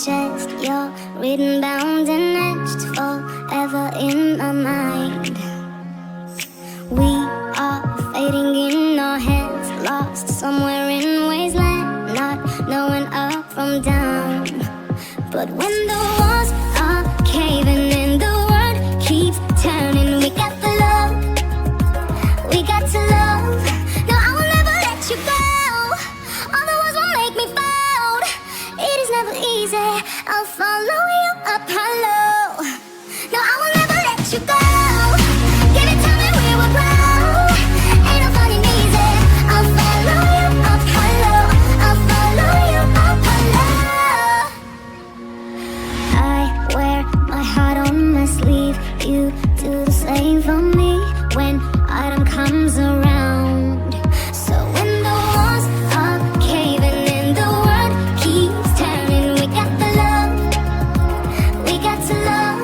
chest. You're written, bound, and etched forever in my mind. We are fading in our heads, lost somewhere in wasteland, not knowing up from down. But when the walls are caving in, the world keeps turning. We got the love, we got to love. No, I will never let you go. All the walls will make me fold. It is never easy, I'll follow you up hollow. No, I will never let you go. Give it time and we will grow. Ain't no finding easy, I'll follow you up hollow. I'll follow you up hollow. I wear my heart on my sleeve. You do the same for me when autumn comes around. So when the walls are caving in, the world keeps turning. We got the love, we got to love.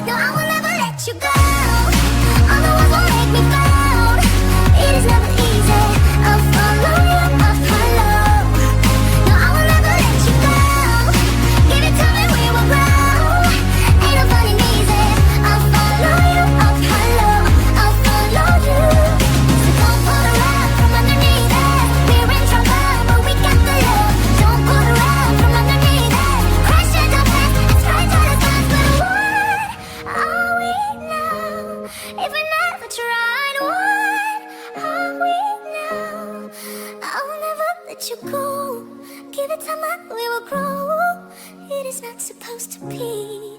No, I will never let you go. All the walls will make me fold. It is never easy, I'll follow you up hollow. No, I will never let you go. Give it time and we will grow. Ain't no finding easy, I'll follow you up hollow. I'll follow you. So don't pull the rug from underneath us. We're in trouble, but we got the love. Don't pull the rug from underneath us. Crash at our past, it's right to the stars. But what are we now if we never tried? What are we now? I will never let you go. Give it time and we will grow. It is not supposed to be